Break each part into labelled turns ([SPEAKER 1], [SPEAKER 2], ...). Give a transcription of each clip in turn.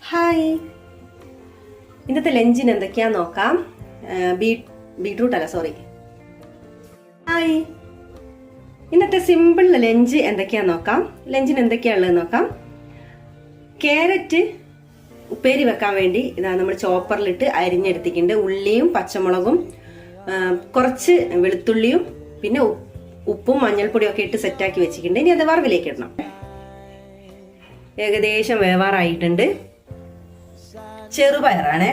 [SPEAKER 1] Hi, ഇന്നത്തെ ലഞ്ചിന് എന്തൊക്കെയാന്ന് നോക്കാം. ബീട്രൂട്ട് അല്ല, സോറി. ഹായ്, ഇന്നത്തെ സിമ്പിൾ ലഞ്ച് എന്തൊക്കെയാന്ന് നോക്കാം. ലഞ്ചിന് എന്തൊക്കെയാണുള്ളത് നോക്കാം. ക്യാരറ്റ് ഉപ്പേരി വെക്കാൻ വേണ്ടി ഇതാ നമ്മൾ ചോപ്പറിലിട്ട് അരിഞ്ഞെടുത്തിട്ടുണ്ട്. ഉള്ളിയും പച്ചമുളകും കുറച്ച് വെളുത്തുള്ളിയും പിന്നെ ഉപ്പും മഞ്ഞൾപ്പൊടിയും ഒക്കെ ഇട്ട് സെറ്റാക്കി വെച്ചിട്ടുണ്ട്. ഇനി അത് വറവിലേക്ക് ഇടണം. ഏകദേശം വേവാറായിട്ടുണ്ട്. ചെറുപയറാണേ,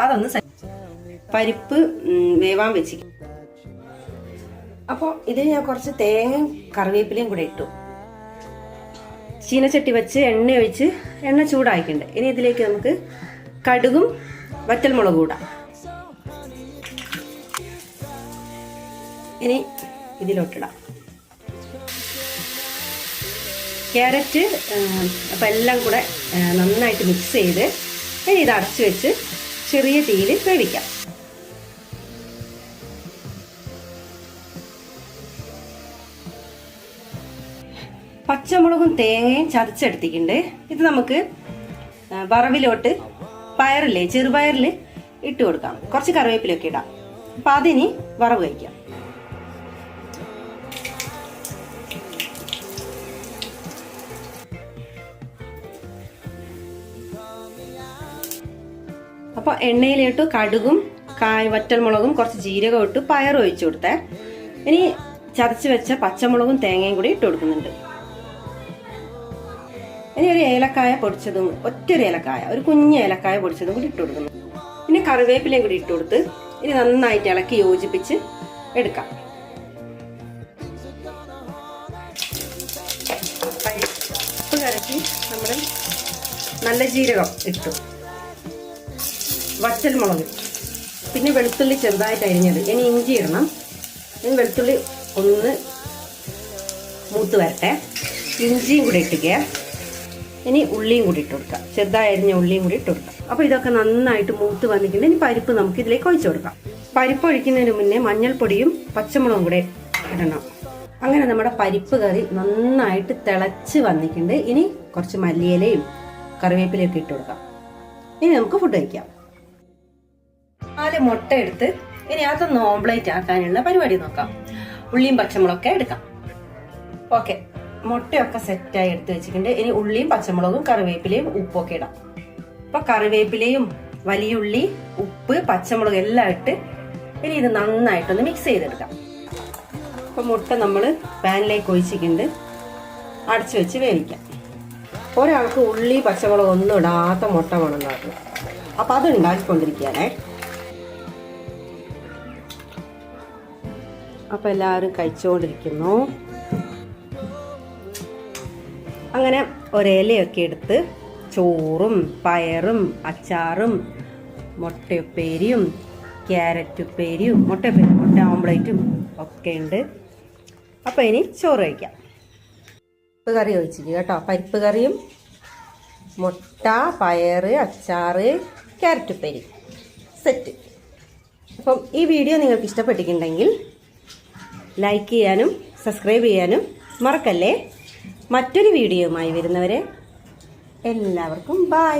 [SPEAKER 1] അതൊന്ന് പരിപ്പ് വേവാൻ വെച്ചിരിക്കും. അപ്പോൾ ഇതിൽ ഞാൻ കുറച്ച് തേങ്ങയും കറിവേപ്പിലയും കൂടെ ഇട്ടു. ചീനച്ചട്ടി വെച്ച് എണ്ണ ഒഴിച്ച് എണ്ണ ചൂടായിട്ടുണ്ട്. ഇനി ഇതിലേക്ക് നമുക്ക് കടുകും വറ്റൽമുളകും ഇടാം. ഇനി ഇതിലോട്ടിടാം ക്യാരറ്റ്. അപ്പം എല്ലാം കൂടെ നന്നായിട്ട് മിക്സ് ചെയ്ത് ഇനി ഇത് അടച്ചു വെച്ച് ചെറിയ തീയിൽ വേവിക്കാം. പച്ചമുളകും തേങ്ങയും ചതച്ചെടുത്തിട്ടുണ്ട്. ഇത് നമുക്ക് വറവിലോട്ട് പയറില്ലേ, ചെറുപയറിൽ ഇട്ട് കൊടുക്കാം. കുറച്ച് കറിവേപ്പിലൊക്കെ ഇടാം. അപ്പം അതിനി വറവ് കഴിക്കാം. അപ്പോൾ എണ്ണയിലിട്ട് കടുകും വറ്റൽമുളകും കുറച്ച് ജീരകം ഇട്ട് പയർ ഒഴിച്ചു കൊടുത്തേ. ഇനി ചതച്ച് വെച്ച പച്ചമുളകും തേങ്ങയും കൂടി ഇട്ട് കൊടുക്കുന്നുണ്ട്. ഇനി ഒരു ഏലക്കായ പൊടിച്ചതും, ഒറ്റൊരു ഏലക്കായ, ഒരു കുഞ്ഞ് ഏലക്കായ പൊടിച്ചതും കൂടി ഇട്ട് കൊടുക്കുന്നു. പിന്നെ കറിവേപ്പിലയും കൂടി ഇട്ട് കൊടുത്ത് ഇനി നന്നായിട്ട് ഇളക്കി യോജിപ്പിച്ച് എടുക്കാം. പരിപ്പ് കലക്കി നമ്മൾ നല്ല ജീരകം ഇട്ടു, വറ്റൽമുളക്, പിന്നെ വെളുത്തുള്ളി ചെറുതായിട്ട് അരിഞ്ഞത്. ഇനി ഇഞ്ചി ഇടണം. ഇനി വെളുത്തുള്ളി ഒന്ന് മൂത്ത് വരട്ടെ. ഇഞ്ചിയും കൂടി ഇട്ടിക്കുക. ഇനി ഉള്ളിയും കൂടി ഇട്ട് കൊടുക്കാം. ചെറുതായി അരിഞ്ഞ ഉള്ളിയും കൂടി ഇട്ട് കൊടുക്കാം. അപ്പോൾ ഇതൊക്കെ നന്നായിട്ട് മൂത്ത് വന്നിട്ടുണ്ട്. ഇനി പരിപ്പ് നമുക്ക് ഇതിലേക്ക് ഒഴിച്ചു കൊടുക്കാം. പരിപ്പ് ഒഴിക്കുന്നതിന് മുന്നേ മഞ്ഞൾപ്പൊടിയും പച്ചമുളകും കൂടെ ഇടണം. അങ്ങനെ നമ്മുടെ പരിപ്പ് കറി നന്നായിട്ട് തിളച്ച് വന്നിട്ടുണ്ട്. ഇനി കുറച്ച് മല്ലിയിലയും കറിവേപ്പിലയൊക്കെ ഇട്ട് കൊടുക്കാം. ഇനി നമുക്ക് ഫുഡ് കഴിക്കാം. 4 മുട്ട എടുത്ത് ഇനി അതൊന്ന് ഓംപ്ലേറ്റ് ആക്കാനുള്ള പരിപാടി നോക്കാം. ഉള്ളിയും പച്ചമുളകൊക്കെ എടുക്കാം. ഓക്കെ, മുട്ടയൊക്കെ സെറ്റായി എടുത്ത് വെച്ചിട്ടുണ്ട്. ഇനി ഉള്ളിയും പച്ചമുളകും കറിവേപ്പിലയും ഉപ്പൊക്കെ ഇടാം. അപ്പൊ കറിവേപ്പിലയും വലിയുള്ളി, ഉപ്പ്, പച്ചമുളക് എല്ലാം ഇട്ട് ഇനി ഇത് നന്നായിട്ടൊന്ന് മിക്സ് ചെയ്തെടുക്കാം. അപ്പൊ മുട്ട നമ്മൾ പാനിലേക്ക് ഒഴിച്ചിട്ടുണ്ട്. അടച്ചു വെച്ച് വേവിക്കാം. ഒരാൾക്ക് ഉള്ളി പച്ചമുളക് ഒന്നും ഇടാത്ത മുട്ട വേണമെന്നായിരുന്നു. അപ്പൊ അത് ഉണ്ടാക്കിക്കൊണ്ടിരിക്കുകയാണേ. അപ്പൊ എല്ലാവരും കഴിച്ചുകൊണ്ടിരിക്കുന്നു. അങ്ങനെ ഒരേലയൊക്കെ എടുത്ത് ചോറും പയറും അച്ചാറും മുട്ടയുപ്പേരിയും ക്യാരറ്റ് ഉപ്പേരിയും മുട്ട ഓംപ്ലേറ്റും ഒക്കെ ഉണ്ട്. അപ്പോൾ ഇനി ചോറ് കഴിക്കാം. പരിപ്പ് കറി ഒഴിച്ചിരിക്കുക കേട്ടോ. പരിപ്പ് കറിയും മുട്ട, പയറ്, അച്ചാറ്, ക്യാരറ്റ് ഉപ്പേരി സെറ്റ്. അപ്പം ഈ വീഡിയോ നിങ്ങൾക്ക് ഇഷ്ടപ്പെട്ടിട്ടുണ്ടെങ്കിൽ ലൈക്ക് ചെയ്യാനും സബ്സ്ക്രൈബ് ചെയ്യാനും മറക്കല്ലേ. മറ്റൊരു വീഡിയോയുമായി വരുന്നവരെ എല്ലാവർക്കും ബൈ.